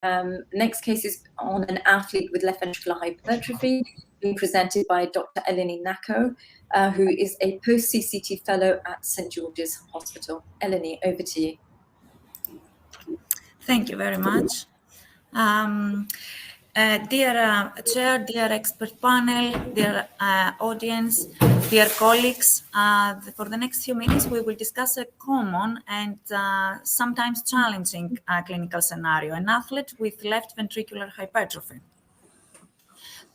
Next case is on an athlete with left ventricular hypertrophy, being presented by Dr. Eleni Nakou, who is a post-CCT fellow at St. George's Hospital. Eleni, over to you. Thank you very much. Dear Chair, dear expert panel, dear audience, dear colleagues, for the next few minutes we will discuss a common and sometimes challenging clinical scenario, an athlete with left ventricular hypertrophy.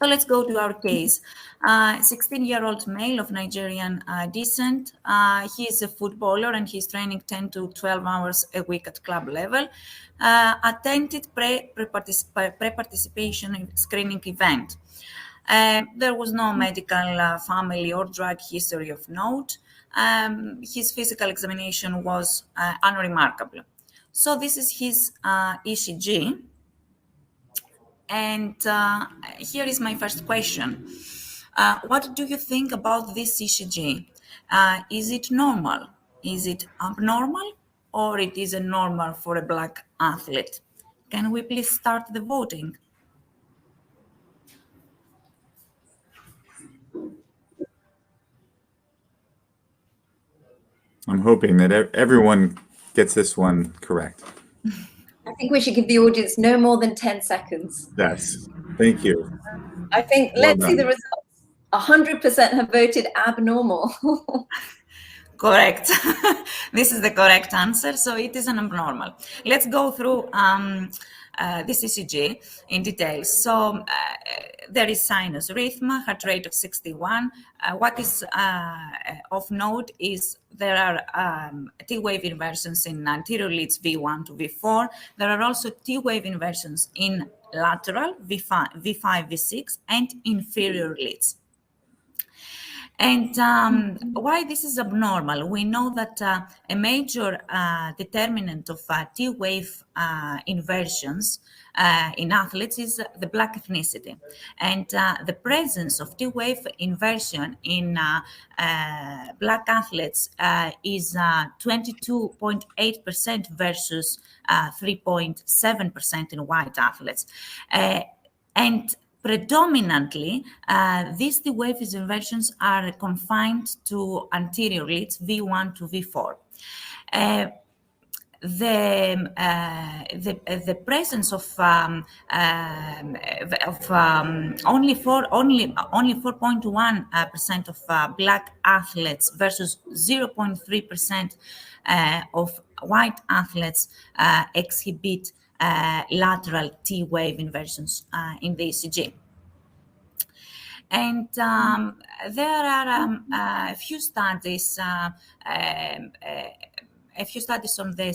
So let's go to our case. 16-year-old male of Nigerian descent. He is a footballer and he's training 10 to 12 hours a week at club level. Attended pre-participation screening event. There was no medical family or drug history of note. His physical examination was unremarkable. So this is his ECG. And here is my first question. What do you think about this ECG? Is it normal? Is it abnormal? Or it is a normal for a Black athlete? Can we please start the voting? I'm hoping that everyone gets this one correct. I think we should give the audience no more than 10 seconds. Yes, thank you. I think, let's see the results. 100% have voted abnormal. Correct. This is the correct answer. So it is an abnormal. Let's go through this ECG in detail. So there is sinus rhythm, heart rate of 61. What is of note is there are T-wave inversions in anterior leads V1 to V4. There are also T-wave inversions in lateral V5, V6, and inferior leads. And why this is abnormal? We know that a major determinant of T-wave inversions in athletes is the Black ethnicity. And the presence of T-wave inversion in Black athletes is 22.8% versus 3.7% in white athletes. And predominantly, these T-wave inversions are confined to anterior leads, V1 to V4. The presence of only 4.1% of Black athletes versus 0.3% of white athletes exhibit lateral T-wave inversions in the ECG. And there are a few studies on the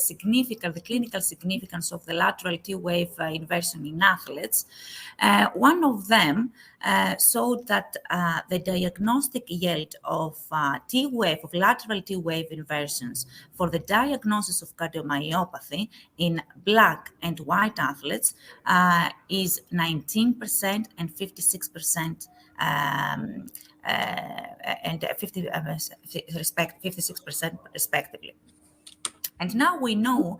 clinical significance of the lateral T-wave inversion in athletes. One of them showed that the diagnostic yield of lateral T-wave inversions for the diagnosis of cardiomyopathy in Black and white athletes is 19% and 56%. And 56% respectively. And now we know,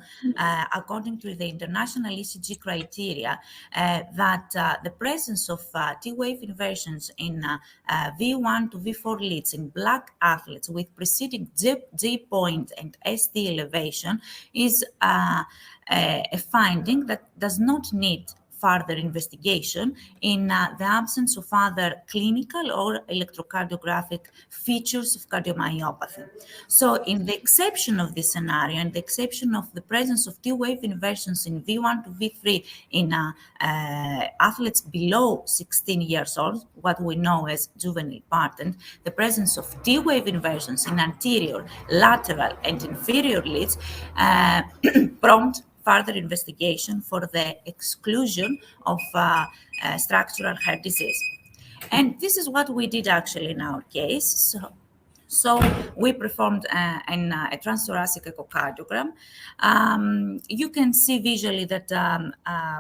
according to the international ECG criteria, that the presence of T-wave inversions in V1 to V4 leads in Black athletes with preceding G point and ST elevation is a finding that does not need further investigation in the absence of other clinical or electrocardiographic features of cardiomyopathy. So in the exception of this scenario and the exception of the presence of T-wave inversions in V1 to V3 in athletes below 16 years old, what we know as juvenile patent, the presence of T-wave inversions in anterior, lateral, and inferior leads prompt further investigation for the exclusion of structural heart disease. And this is what we did actually in our case. So we performed a transthoracic echocardiogram. You can see visually that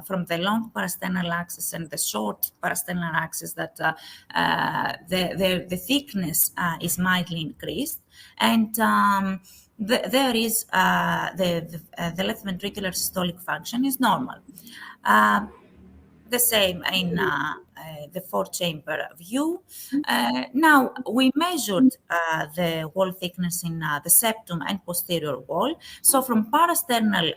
from the long parasternal axis and the short parasternal axis that the thickness is mildly increased. And there is the left ventricular systolic function is normal. The same in the four-chamber view. Now, we measured the wall thickness in the septum and posterior wall. So from parasternal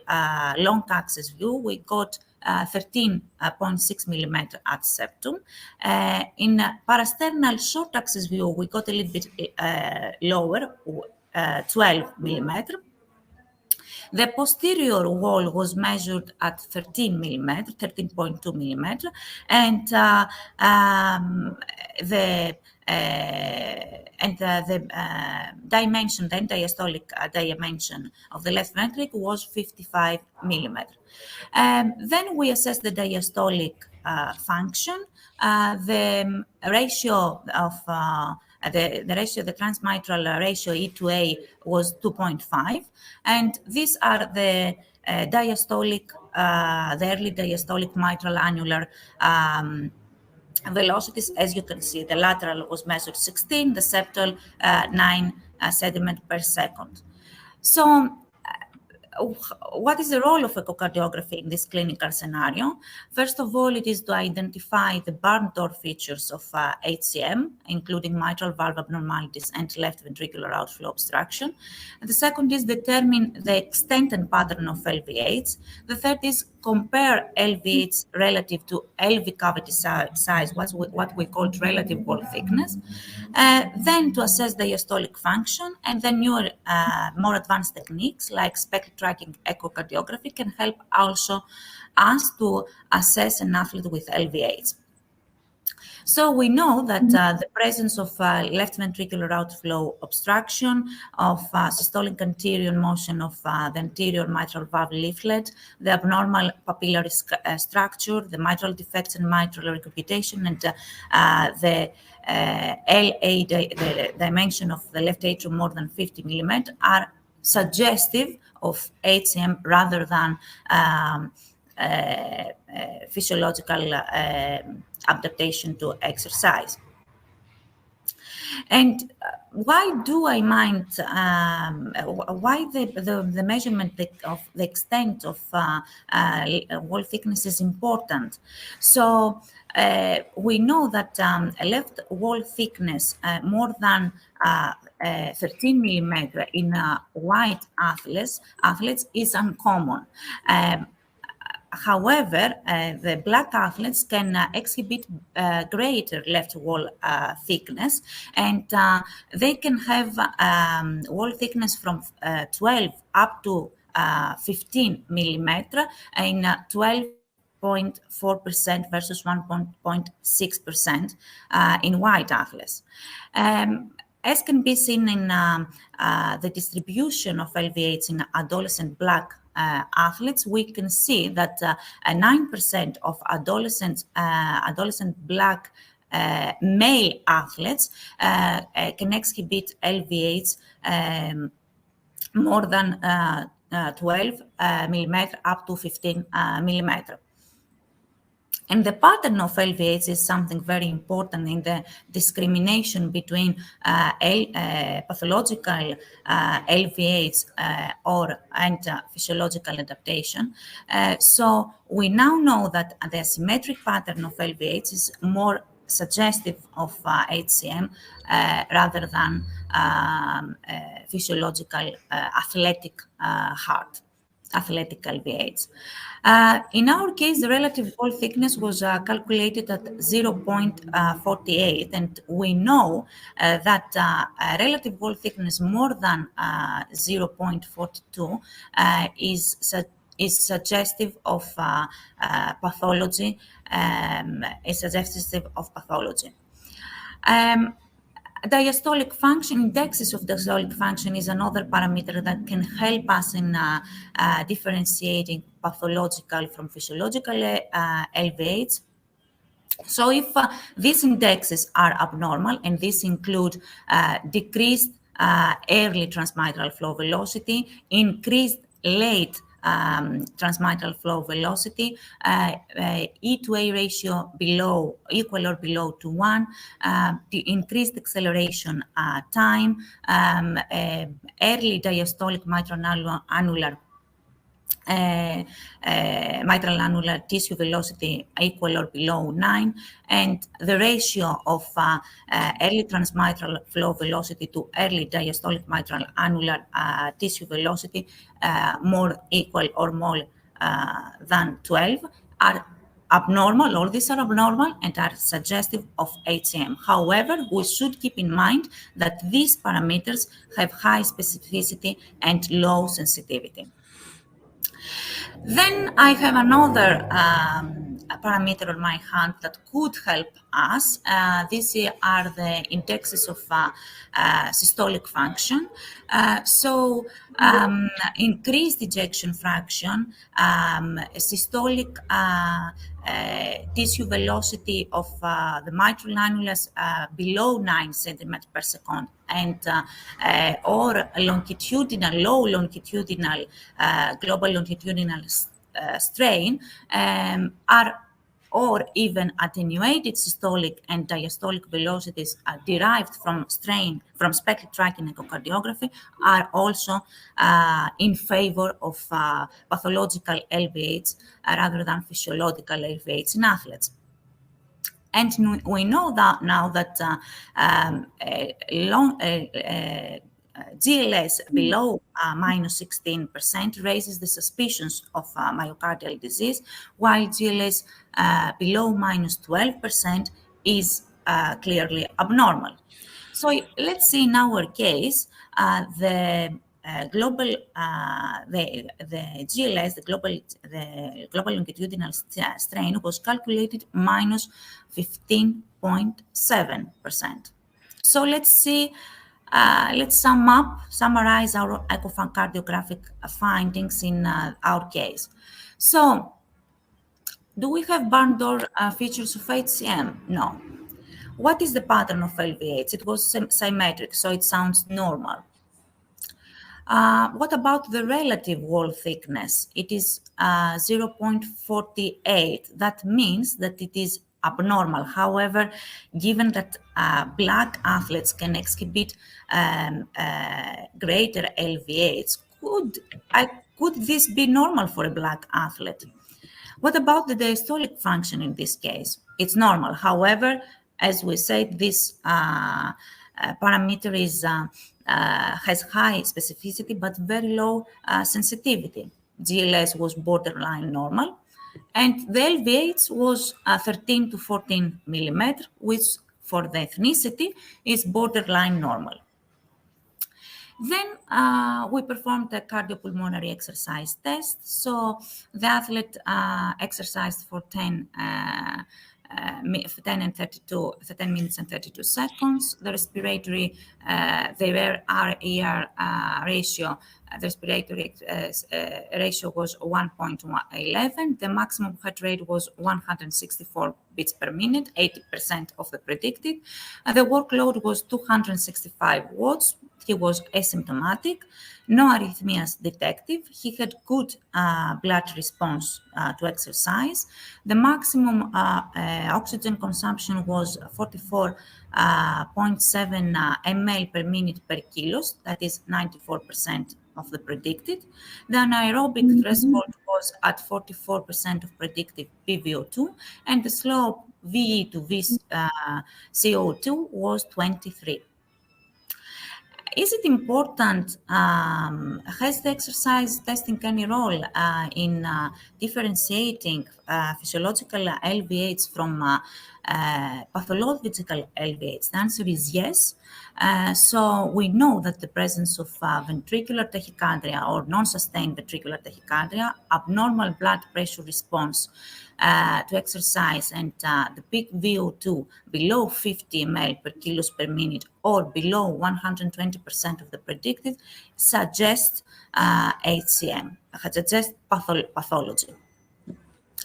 long axis view, we got 13.6 millimeter at septum. In parasternal short axis view, we got a little bit lower, 12 millimeter. The posterior wall was measured at 13 millimeter, 13.2 millimeter, and the dimension, the diastolic dimension of the left ventricle was 55 millimeter. Then we assessed the diastolic function. The ratio of the transmitral ratio E to A was 2.5, and these are the diastolic, the early diastolic mitral annular velocities. As you can see, the lateral was measured 16, the septal 9 centimeters per second. So, what is the role of echocardiography in this clinical scenario? First of all, it is to identify the barn door features of HCM, including mitral valve abnormalities and left ventricular outflow obstruction. And the second is determine the extent and pattern of LVH. The third is compare LVH relative to LV cavity size, what we call relative wall thickness. Then to assess diastolic function, and then newer, more advanced techniques like spectral tracking echocardiography can help also us to assess an athlete with LVH. So we know that the presence of left ventricular outflow obstruction, of systolic anterior motion of the anterior mitral valve leaflet, the abnormal papillary structure, the mitral defects and mitral regurgitation, and the LA, the dimension of the left atrium more than 50 millimeters are suggestive of HCM rather than physiological adaptation to exercise. And why do I mind, why the measurement of the extent of wall thickness is important? So we know that left wall thickness more than 13 millimeter in white athletes is uncommon. However, the black athletes can exhibit greater left wall thickness, and they can have wall thickness from 12 up to 15 millimeter in 12.4% versus 1.6% in white athletes. As can be seen in the distribution of LVH in adolescent black athletes, we can see that 9% of adolescent black male athletes can exhibit LVH more than 12 millimeter up to 15 millimeter. And the pattern of LVH is something very important in the discrimination between pathological LVH and physiological adaptation. So we now know that the asymmetric pattern of LVH is more suggestive of HCM rather than physiological athletic heart, athletic LVH. In our case, the relative wall thickness was calculated at 0.48, and we know that relative wall thickness more than 0.42 is suggestive of pathology. Is suggestive of pathology. Diastolic function, indexes of diastolic function is another parameter that can help us in differentiating pathological from physiological LVH. So if these indexes are abnormal, and these include decreased early transmitral flow velocity, increased late transmitral flow velocity, E to A ratio equal or below to 1, the increased acceleration time, early diastolic mitral annular mitral annular tissue velocity equal or below 9, and the ratio of early transmitral flow velocity to early diastolic mitral annular tissue velocity more equal or more than 12 are abnormal. All these are abnormal and are suggestive of HCM. However, we should keep in mind that these parameters have high specificity and low sensitivity. Then I have another parameter on my hand that could help us. These are the indexes of systolic function. Increased ejection fraction, systolic tissue velocity of the mitral annulus below 9 centimeters per second, and or low longitudinal global longitudinal strain are, or even attenuated systolic and diastolic velocities derived from spectral tracking echocardiography are also in favor of pathological LVH rather than physiological LVH in athletes. And we know that now that GLS below minus 16% raises the suspicions of myocardial disease, while GLS below minus 12% is clearly abnormal. So let's see in our case, the global, the GLS, the global longitudinal strain was calculated minus 15.7%. So let's see, let's summarize our echocardiographic findings in our case. So, do we have barn door features of HCM? No. What is the pattern of LVH? It was symmetric, so it sounds normal. What about the relative wall thickness? It is 0.48. That means that it is abnormal. However, given that black athletes can exhibit greater LVH, could this be normal for a black athlete? What about the diastolic function in this case? It's normal. However, as we said, this parameter has high specificity but very low sensitivity. GLS was borderline normal, and the LVH was 13 to 14 millimeters, which for the ethnicity is borderline normal. Then we performed a cardiopulmonary exercise test. So the athlete exercised for 10 minutes and 32 seconds. The respiratory, the RER ratio, the respiratory ratio was 1.11. The maximum heart rate was 164 beats per minute, 80% of the predicted. The workload was 265 watts. He was asymptomatic, no arrhythmias detected. He had good blood response to exercise. The maximum oxygen consumption was 44.7 ml per minute per kilos. That is 94% of the predicted. The anaerobic threshold was at 44% of predicted PVO2, and the slope VE to VCO2 was 23. Is it important? Has the exercise testing any role in differentiating physiological LVH from pathological LVH? The answer is yes. So we know that the presence of ventricular tachycardia or non-sustained ventricular tachycardia, abnormal blood pressure response to exercise, and the peak VO2 below 50 ml per kilos per minute or below 120% of the predicted suggests HCM, suggests pathology.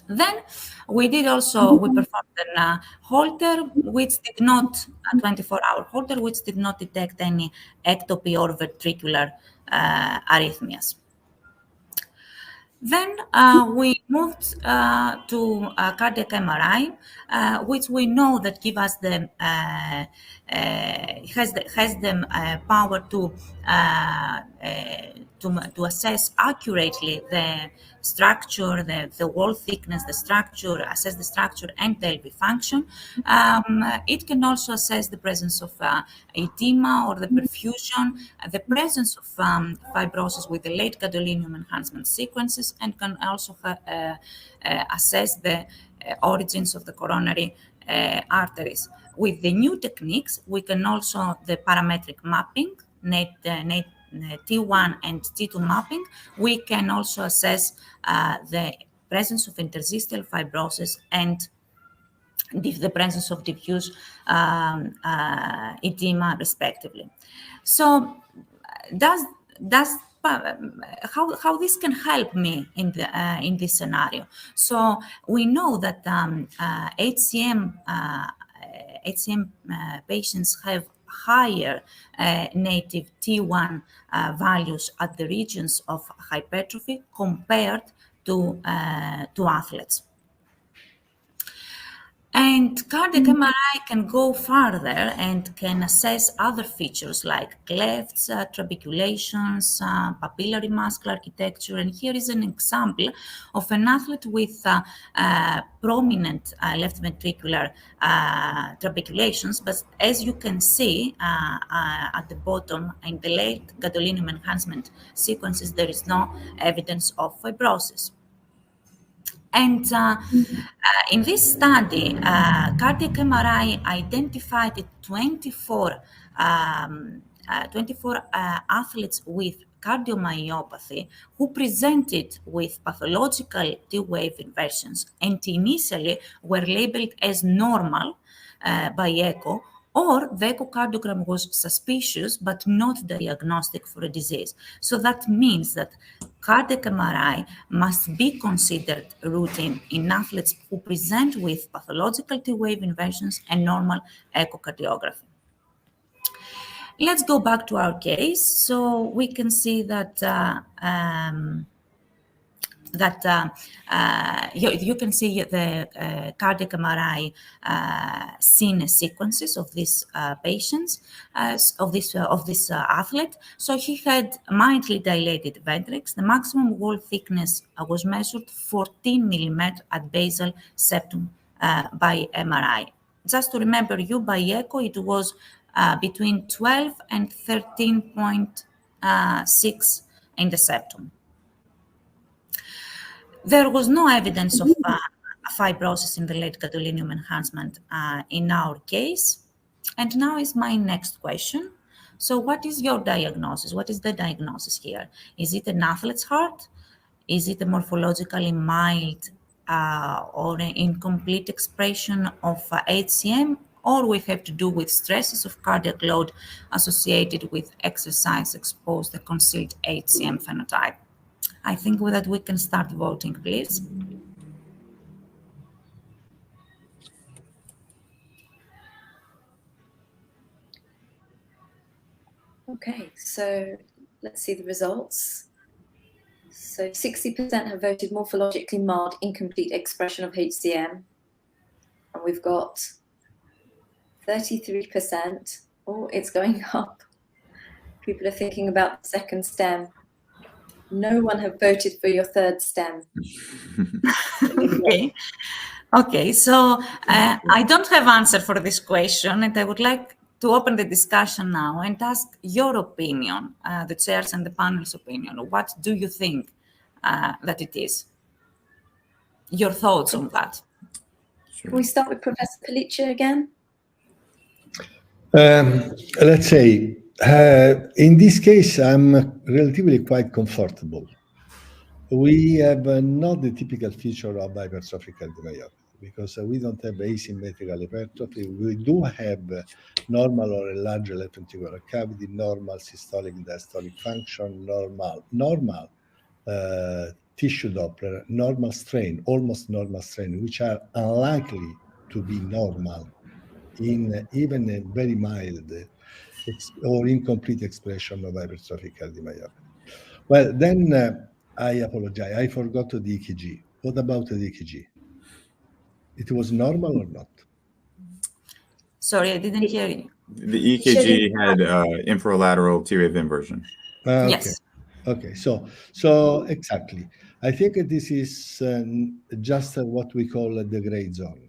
Then we performed a Holter, which did not, a 24-hour Holter, which did not detect any ectopy or ventricular arrhythmias. Then we moved to cardiac MRI, which we know that give us the has the power to assess accurately the structure, the wall thickness, the structure, assess the structure and the LV function. It can also assess the presence of edema or the perfusion, the presence of fibrosis with the late gadolinium enhancement sequences, and can also assess the origins of the coronary arteries. With the new techniques, we can also the parametric mapping, T1 and T2 mapping. We can also assess the presence of interstitial fibrosis and the presence of diffuse edema, respectively. So, how this can help me in this scenario? So we know that HCM patients have higher native T1 values at the regions of hypertrophy compared to athletes. And cardiac MRI can go further and can assess other features like clefts, trabeculations, papillary muscle architecture. And here is an example of an athlete with prominent left ventricular trabeculations. But as you can see at the bottom, in the late gadolinium enhancement sequences, there is no evidence of fibrosis. And in this study, cardiac MRI identified 24 athletes with cardiomyopathy who presented with pathological T-wave inversions and initially were labeled as normal by echo, or the echocardiogram was suspicious but not diagnostic for a disease. So that means that cardiac MRI must be considered routine in athletes who present with pathological T-wave inversions and normal echocardiography. Let's go back to our case. So we can see that you can see the cardiac MRI scene sequences of these patients, of this athlete. So he had mildly dilated ventricles. The maximum wall thickness was measured 14 millimeters at basal septum by MRI. Just to remember you, by echo, it was between 12 and 13.6 in the septum. There was no evidence of fibrosis in the late gadolinium enhancement in our case. And now is my next question. So what is your diagnosis? What is the diagnosis here? Is it an athlete's heart? Is it a morphologically mild or an incomplete expression of HCM? Or we have to do with stresses of cardiac load associated with exercise-exposed the concealed HCM phenotype? I think that we can start voting, please. Okay, so let's see the results. So 60% have voted morphologically mild, incomplete expression of HCM. And we've got 33%. Oh, it's going up. People are thinking about the second stem. No one have voted for your third stem. Okay. Okay, so I don't have answer for this question, and I would like to open the discussion now and ask your opinion, the chairs and the panel's opinion. What do you think that it is? Your thoughts on that? Can we start with Professor Pilica again? Let's say, in this case, I'm relatively quite comfortable. We have not the typical feature of hypertrophic cardiomyopathy because we don't have asymmetrical hypertrophy. We do have normal or a large left ventricular cavity, normal systolic and diastolic function, normal tissue Doppler, normal strain, almost normal strain, which are unlikely to be normal in even a very mild or incomplete expression of hypertrophic cardiomyopathy. Well, then I apologize. I forgot the EKG. What about the EKG? It was normal or not? Sorry, I didn't hear you. The EKG had infralateral T-wave inversion. Okay. Yes. Okay. So exactly. I think this is just what we call the gray zone.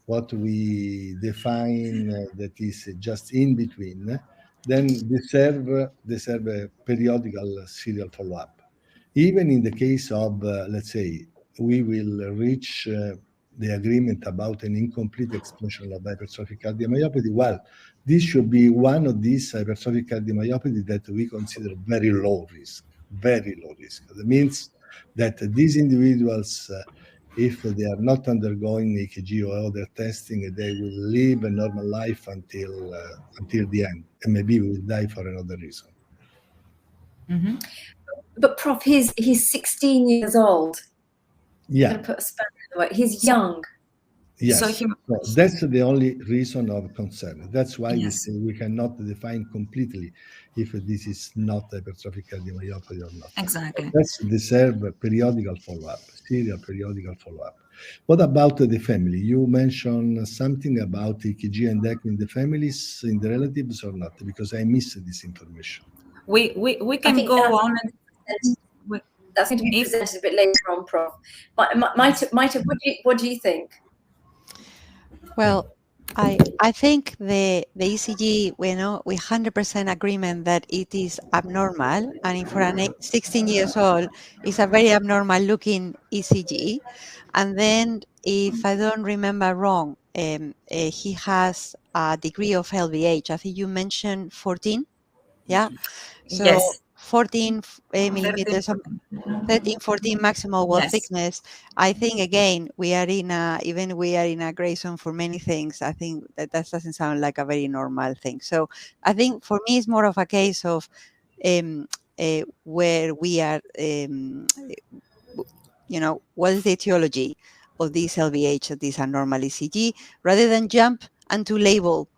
What we define that is just in between, then deserve a periodical serial follow-up. Even in the case of, let's say, we will reach the agreement about an incomplete expression of hypertrophic cardiomyopathy, well, this should be one of these hypertrophic cardiomyopathy that we consider very low risk, very low risk. That means that these individuals, if they are not undergoing EKG or other testing, they will live a normal life until the end, and maybe will die for another reason. Mm-hmm. But Prof, he's 16 years old. Yeah. I'm going to put a spanner in the works. He's young. Yes, So that's the only reason of concern. That's why we Yes. say we cannot define completely if this is not hypertrophic cardiomyopathy or not. Exactly. That's deserve a periodical follow-up, serial periodical follow-up. What about the family? You mentioned something about EKG and ECMO in the families, in the relatives or not? Because I missed this information. We I can think go on. That's going to be presented a bit later on, Prof. Maite, what do you think? Well, I think the ECG, we 100% agreement that it is abnormal, and for an 16 years old, it's a very abnormal looking ECG. And then, if I don't remember wrong, he has a degree of LVH. I think you mentioned 14, yeah. So Yes. 14 millimeters of 13, 14 maximal wall Yes. thickness. I think again we are in a gray zone for many things. I think that doesn't sound like a very normal thing. So I think for me it's more of a case of where we are, what is the etiology of this LVH, of this abnormal ECG, rather than jump and to label,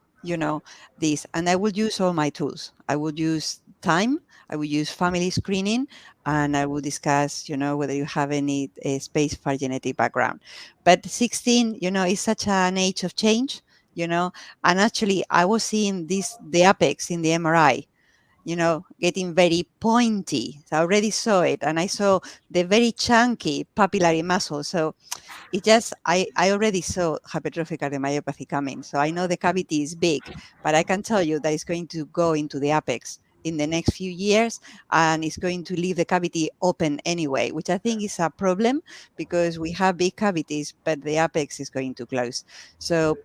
this. And I would use all my tools. I would use time. I would use family screening, and I will discuss, whether you have any space for genetic background. But 16, is such an age of change, and actually I was seeing the apex in the MRI, getting very pointy. So I already saw it, and I saw the very chunky papillary muscle. So it just, I already saw hypertrophic cardiomyopathy coming. So I know the cavity is big, but I can tell you that it's going to go into the apex in the next few years, and it's going to leave the cavity open anyway, which I think is a problem because we have big cavities, but the apex is going to close. So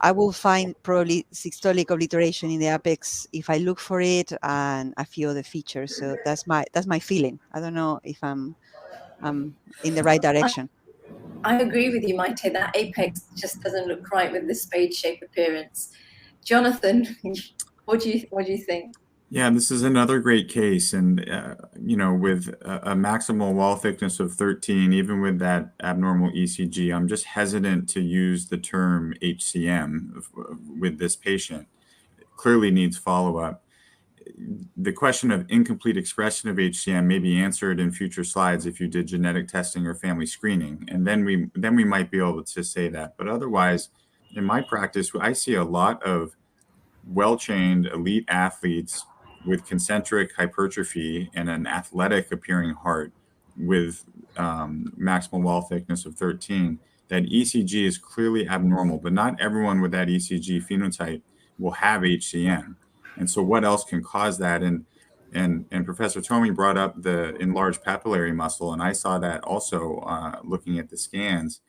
I will find probably systolic obliteration in the apex if I look for it, and a few other features. So that's my feeling. I don't know if I'm in the right direction. I agree with you, Maite. That apex just doesn't look right with the spade-shaped appearance. Jonathan, what do you think? Yeah, this is another great case, and with a maximal wall thickness of 13, even with that abnormal ECG, I'm just hesitant to use the term HCM with this patient. It clearly needs follow-up. The question of incomplete expression of HCM may be answered in future slides if you did genetic testing or family screening, and then we might be able to say that. But otherwise, in my practice, I see a lot of well-trained elite athletes with concentric hypertrophy and an athletic appearing heart with maximal wall thickness of 13, that ECG is clearly abnormal, but not everyone with that ECG phenotype will have HCM. And so what else can cause that? And Professor Tomey brought up the enlarged papillary muscle, and I saw that also looking at the scans.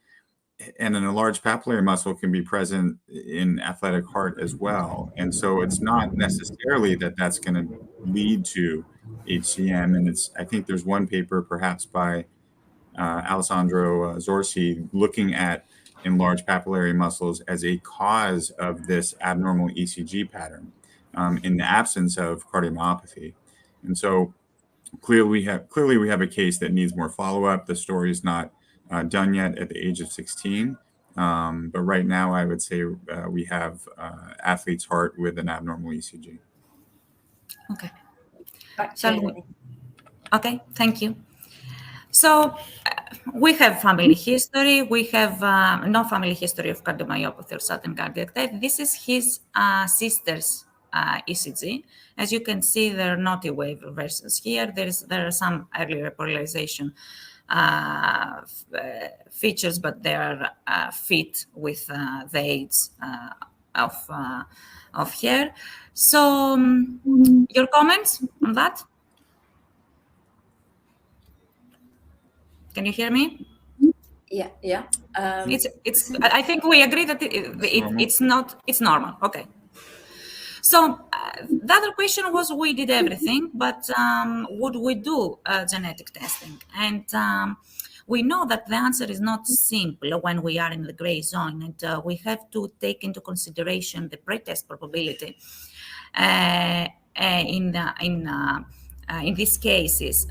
And an enlarged papillary muscle can be present in athletic heart as well. And so it's not necessarily that that's going to lead to HCM. And I think there's one paper perhaps by Alessandro Zorzi looking at enlarged papillary muscles as a cause of this abnormal ECG pattern in the absence of cardiomyopathy. And so clearly we have a case that needs more follow-up. The story is not done yet at the age of 16. But right now, I would say we have athlete's heart with an abnormal ECG. Okay. Back to you. Okay, thank you. So we have family history. We have no family history of cardiomyopathy or sudden cardiac death. This is his sister's ECG. As you can see, there are not wave reversals here. There are some early repolarization features, but they are fit with the age of hair. So, your comments on that? Can you hear me? Yeah. I think we agree that it's normal. Okay. So the other question was, we did everything, but would we do genetic testing? And we know that the answer is not simple when we are in the gray zone, and we have to take into consideration the pretest probability in these cases.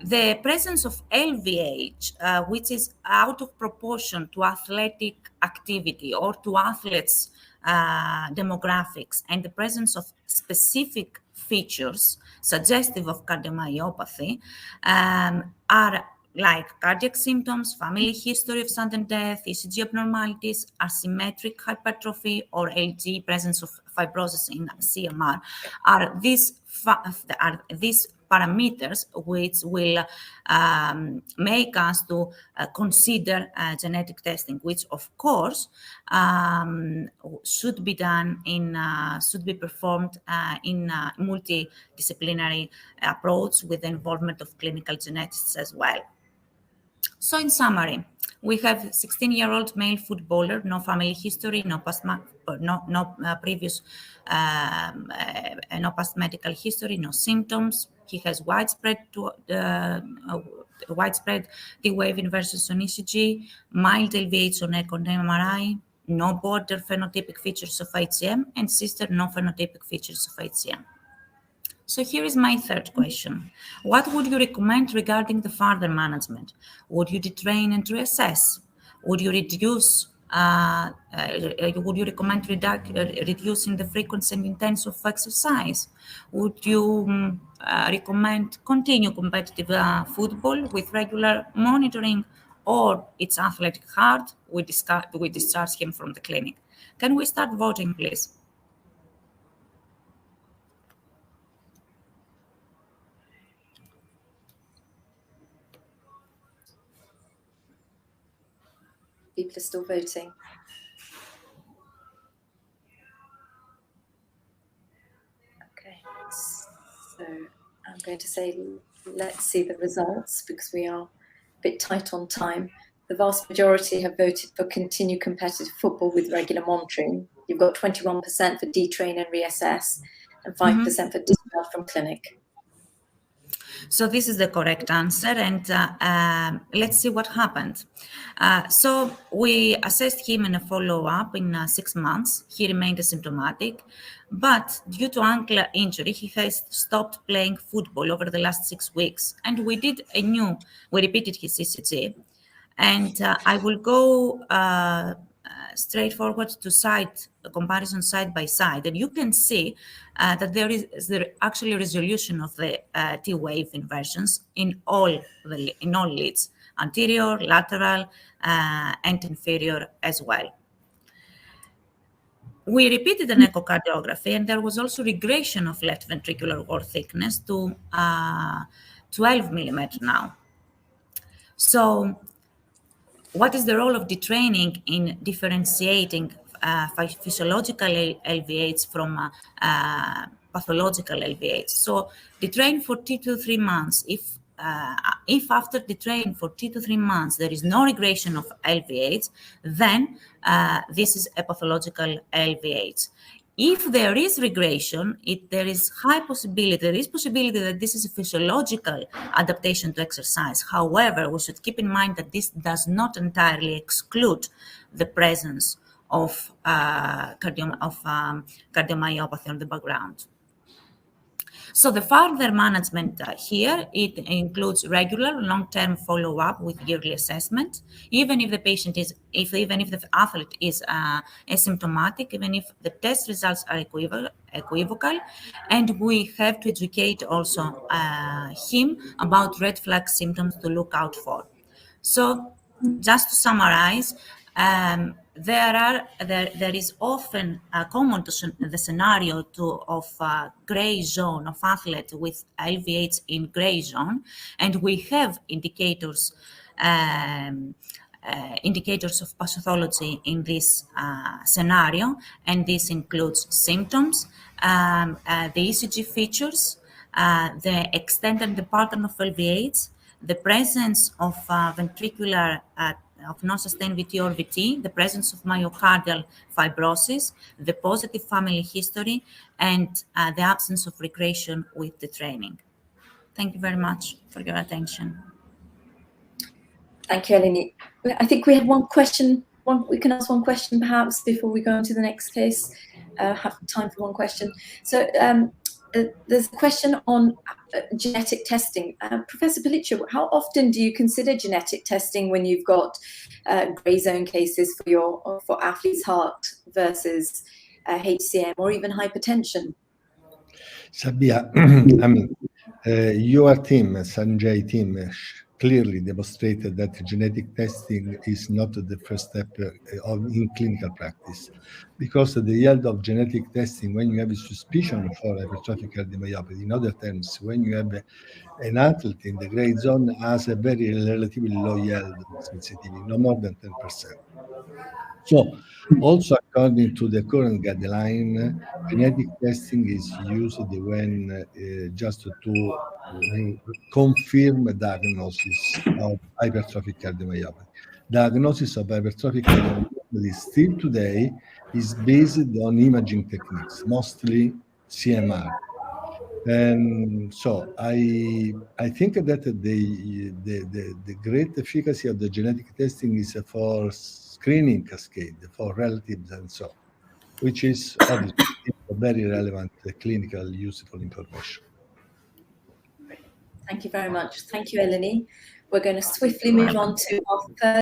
The presence of LVH, which is out of proportion to athletic activity or to athletes' demographics, and the presence of specific features suggestive of cardiomyopathy are like cardiac symptoms, family history of sudden death, ECG abnormalities, asymmetric hypertrophy, or LG, presence of fibrosis in CMR, are these parameters which will make us to consider genetic testing, which of course should be performed in a multidisciplinary approach with the involvement of clinical geneticists as well. So in summary, we have 16-year-old male footballer, no family history, no past medical history, no symptoms. He has widespread D-wave inversions on ECG, mild LVH on echo and MRI, no border phenotypic features of HCM, and sister no phenotypic features of HCM. So here is my third question. What would you recommend regarding the further management? Would you detrain and reassess? Would you reduce? Would you recommend reducing the frequency and intensity of exercise? Would you recommend continue competitive football with regular monitoring, or it's athletic hard? We discharge him from the clinic. Can we start voting, please? People are still voting. Okay, so I'm going to say, let's see the results, because we are a bit tight on time. The vast majority have voted for continued competitive football with regular monitoring. You've got 21% for detrain and reassess, and 5% for discharge from clinic. So this is the correct answer, and let's see what happened. So we assessed him in a follow-up in 6 months. He remained asymptomatic, but due to ankle injury, he has stopped playing football over the last 6 weeks. And we repeated his ECG, and I will go straightforward to comparison side by side, and you can see that there is actually resolution of the T-wave inversions in all leads, anterior, lateral, and inferior as well. We repeated an echocardiography, and there was also regression of left ventricular wall thickness to 12 millimeters now. So what is the role of detraining in differentiating physiological LVH from pathological LVH? So detrain for 2 to 3 months. If after detrain for 2 to 3 months there is no regression of LVH, then this is a pathological LVH. If there is regression, there is possibility that this is a physiological adaptation to exercise. However, we should keep in mind that this does not entirely exclude the presence of cardiomyopathy on the background. So the further management here, it includes regular long-term follow-up with yearly assessment, even if the patient is, even if the athlete is asymptomatic, even if the test results are equivocal, and we have to educate also him about red flag symptoms to look out for. So just to summarize, there is often common to the scenario of gray zone of athlete with LVH in gray zone, and we have indicators of pathology in this scenario, and this includes symptoms, the ECG features, the extent and the pattern of LVH, the presence of ventricular of non-sustained VT or VT, the presence of myocardial fibrosis, the positive family history, and the absence of regression with the training. Thank you very much for your attention. Thank you, Eleni. I think we have one question. We can ask one question perhaps before we go on to the next case. Have time for one question. So there's a question on genetic testing. Professor Pelliccio, how often do you consider genetic testing when you've got grey zone cases for athletes' heart versus HCM or even hypertension? Sabia, I mean, your team, Sanjay team, clearly demonstrated that genetic testing is not the first step in clinical practice, because the yield of genetic testing when you have a suspicion for hypertrophic cardiomyopathy, in other terms, when you have an athlete in the gray zone, has a very relatively low yield sensitivity, no more than 10%. So, also according to the current guideline, genetic testing is used when just to confirm a diagnosis of hypertrophic cardiomyopathy. Diagnosis of hypertrophic cardiomyopathy still today is based on imaging techniques, mostly CMR. And so I think that the great efficacy of the genetic testing is for screening cascade for relatives and so, which is obviously a very relevant clinical useful information. Thank you very much. Thank you, Eleni. We're going to swiftly move on to our third